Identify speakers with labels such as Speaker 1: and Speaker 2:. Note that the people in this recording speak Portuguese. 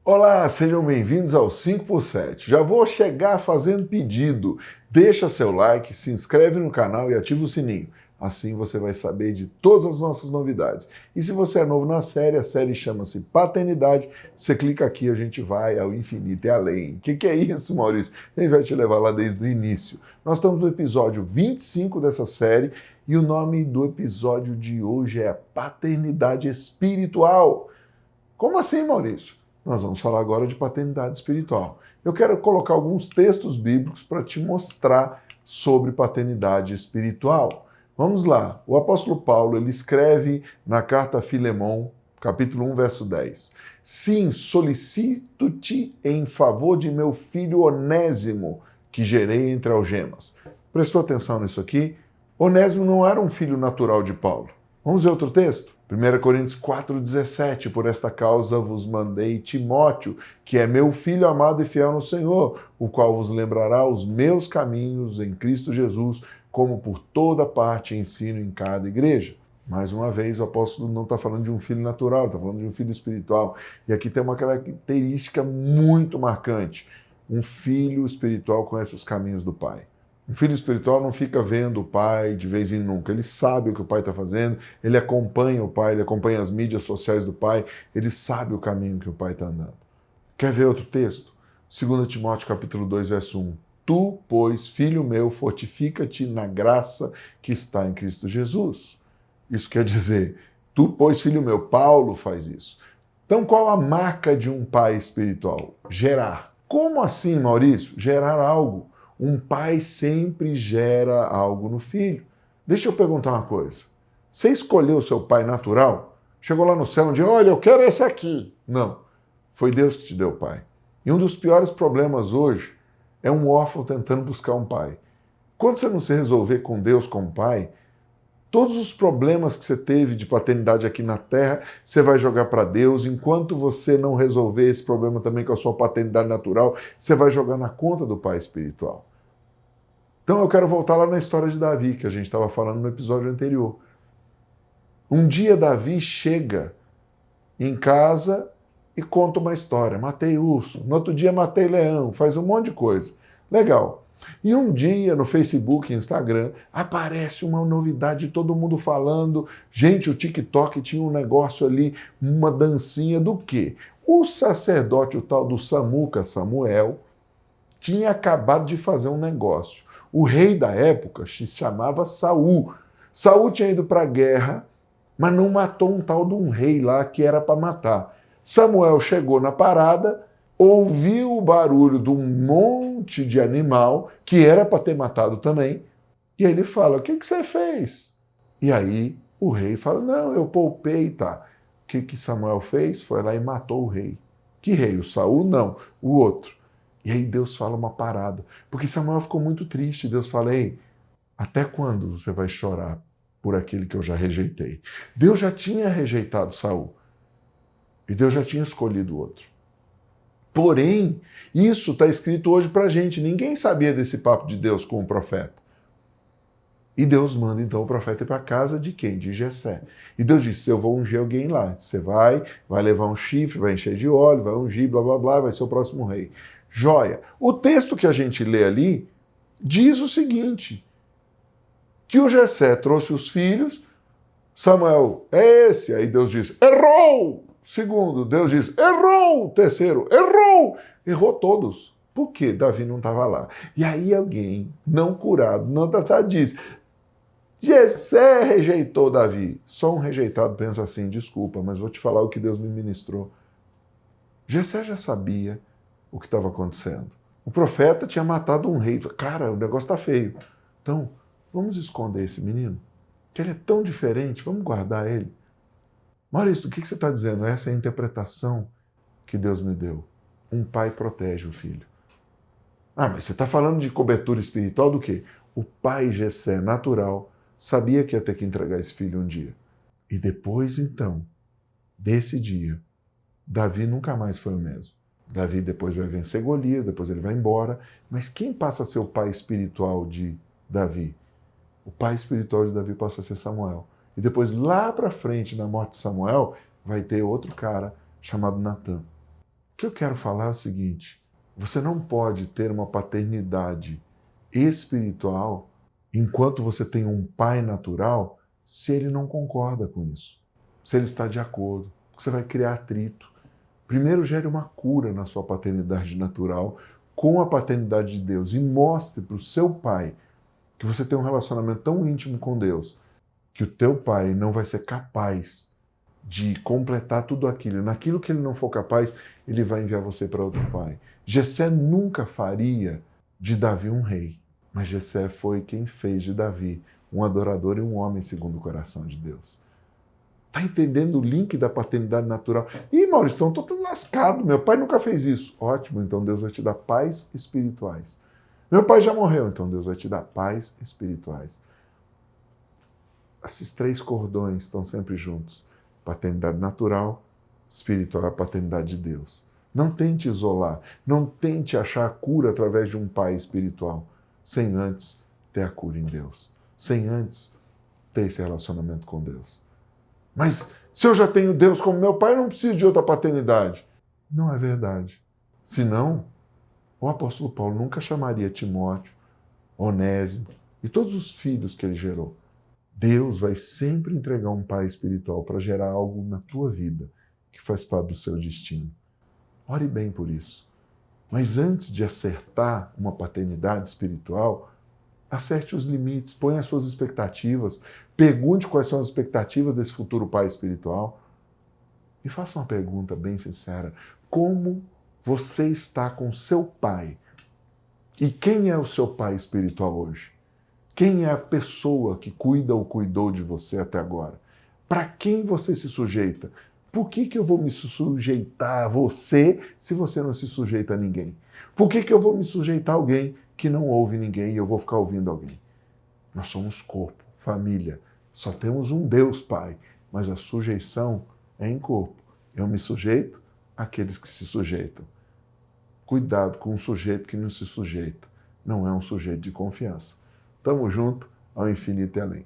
Speaker 1: Olá, sejam bem-vindos ao 5 por 7. Já vou chegar fazendo pedido. Deixa seu like, se inscreve no canal e ativa o sininho. Assim você vai saber de todas as nossas novidades. E se você é novo na série, a série chama-se Paternidade. Você clica aqui, a gente vai ao infinito e além. O que é isso, Maurício? A gente vai te levar lá desde o início. Nós estamos no episódio 25 dessa série e o nome do episódio de hoje é Paternidade Espiritual. Como assim, Maurício? Nós vamos falar agora de paternidade espiritual. Eu quero colocar alguns textos bíblicos para te mostrar sobre paternidade espiritual. Vamos lá. O apóstolo Paulo, ele escreve na carta a Filemão, capítulo 1, verso 10. Sim, solicito-te em favor de meu filho Onésimo, que gerei entre algemas. Prestou atenção nisso aqui? Onésimo não era um filho natural de Paulo. Vamos ver outro texto? 1 Coríntios 4,17, por esta causa vos mandei Timóteo, que é meu filho amado e fiel no Senhor, o qual vos lembrará os meus caminhos em Cristo Jesus, como por toda parte ensino em cada igreja. Mais uma vez, o apóstolo não está falando de um filho natural, está falando de um filho espiritual. E aqui tem uma característica muito marcante. Um filho espiritual conhece os caminhos do pai. Um filho espiritual não fica vendo o pai de vez em nunca. Ele sabe o que o pai está fazendo, ele acompanha o pai, ele acompanha as mídias sociais do pai, ele sabe o caminho que o pai está andando. Quer ver outro texto? 2 Timóteo capítulo 2, verso 1. Tu, pois, filho meu, fortifica-te na graça que está em Cristo Jesus. Isso quer dizer, tu, pois, filho meu, Paulo faz isso. Então, qual a marca de um pai espiritual? Gerar. Como assim, Maurício? Gerar algo. Um pai sempre gera algo no filho. Deixa eu perguntar uma coisa. Você escolheu o seu pai natural? Chegou lá no céu um dia, olha, eu quero esse aqui. Não. Foi Deus que te deu o pai. E um dos piores problemas hoje é um órfão tentando buscar um pai. Quando você não se resolver com Deus como pai, todos os problemas que você teve de paternidade aqui na Terra, você vai jogar para Deus. Enquanto você não resolver esse problema também com a sua paternidade natural, você vai jogar na conta do pai espiritual. Então eu quero voltar lá na história de Davi, que a gente estava falando no episódio anterior. Um dia Davi chega em casa e conta uma história. Matei urso, no outro dia matei leão, faz um monte de coisa. Legal. E um dia no Facebook e Instagram aparece uma novidade, todo mundo falando. Gente, o TikTok tinha um negócio ali, uma dancinha do quê? O sacerdote, o tal do Samuca, Samuel, tinha acabado de fazer um negócio. O rei da época se chamava Saul. Saul tinha ido para a guerra, mas não matou um tal de um rei lá que era para matar. Samuel chegou na parada, ouviu o barulho de um monte de animal, que era para ter matado também, e aí ele fala, o que você fez? E aí o rei fala, não, eu poupei, tá. O que Samuel fez? Foi lá e matou o rei. Que rei? O Saul? Não, o outro. E aí Deus fala uma parada, porque Samuel ficou muito triste. Deus fala, ei, até quando você vai chorar por aquele que eu já rejeitei? Deus já tinha rejeitado Saul, e Deus já tinha escolhido outro. Porém, isso está escrito hoje para a gente. Ninguém sabia desse papo de Deus com o profeta. E Deus manda então o profeta ir para a casa de quem? De Jessé. E Deus disse, eu vou ungir alguém lá. Você vai levar um chifre, vai encher de óleo, vai ungir, blá, blá, blá, vai ser o próximo rei. Joia. O texto que a gente lê ali diz o seguinte, que o Jessé trouxe os filhos, Samuel, é esse. Aí Deus diz, errou! Segundo, Deus diz, errou! Terceiro, errou! Errou todos. Por quê? Davi não estava lá. E aí alguém, não curado, não tratado, diz, Jessé rejeitou Davi. Só um rejeitado pensa assim, desculpa, mas vou te falar o que Deus me ministrou. Jessé já sabia o que estava acontecendo. O profeta tinha matado um rei. Cara, o negócio está feio. Então, vamos esconder esse menino? Que ele é tão diferente, vamos guardar ele. Maurício, o que você está dizendo? Essa é a interpretação que Deus me deu. Um pai protege o filho. Ah, mas você está falando de cobertura espiritual do quê? O pai Jessé, natural, sabia que ia ter que entregar esse filho um dia. E depois, então, desse dia, Davi nunca mais foi o mesmo. Davi depois vai vencer Golias, depois ele vai embora. Mas quem passa a ser o pai espiritual de Davi? O pai espiritual de Davi passa a ser Samuel. E depois, lá para frente, na morte de Samuel, vai ter outro cara chamado Natã. O que eu quero falar é o seguinte: você não pode ter uma paternidade espiritual enquanto você tem um pai natural se ele não concorda com isso, se ele está de acordo. Você vai criar atrito. Primeiro, gere uma cura na sua paternidade natural com a paternidade de Deus e mostre para o seu pai que você tem um relacionamento tão íntimo com Deus que o teu pai não vai ser capaz de completar tudo aquilo. Naquilo que ele não for capaz, ele vai enviar você para outro pai. Jessé nunca faria de Davi um rei, mas Jessé foi quem fez de Davi um adorador e um homem segundo o coração de Deus. Está entendendo o link da paternidade natural? Ih, Maurício, então estou todo lascado. Meu pai nunca fez isso. Ótimo, então Deus vai te dar pais espirituais. Meu pai já morreu, então Deus vai te dar pais espirituais. Esses três cordões estão sempre juntos. Paternidade natural, espiritual e a paternidade de Deus. Não tente isolar, não tente achar a cura através de um pai espiritual, sem antes ter a cura em Deus, sem antes ter esse relacionamento com Deus. Mas se eu já tenho Deus como meu pai, eu não preciso de outra paternidade. Não é verdade. Senão, o apóstolo Paulo nunca chamaria Timóteo, Onésimo e todos os filhos que ele gerou. Deus vai sempre entregar um pai espiritual para gerar algo na tua vida que faz parte do seu destino. Ore bem por isso. Mas antes de acertar uma paternidade espiritual, acerte os limites, ponha as suas expectativas, pergunte quais são as expectativas desse futuro pai espiritual e faça uma pergunta bem sincera. Como você está com seu pai? E quem é o seu pai espiritual hoje? Quem é a pessoa que cuida ou cuidou de você até agora? Para quem você se sujeita? Por que eu vou me sujeitar a você se você não se sujeita a ninguém? Por que eu vou me sujeitar a alguém que não ouve ninguém e eu vou ficar ouvindo alguém? Nós somos corpo, família. Só temos um Deus Pai, mas a sujeição é em corpo. Eu me sujeito àqueles que se sujeitam. Cuidado com um sujeito que não se sujeita. Não é um sujeito de confiança. Tamo junto ao infinito e além.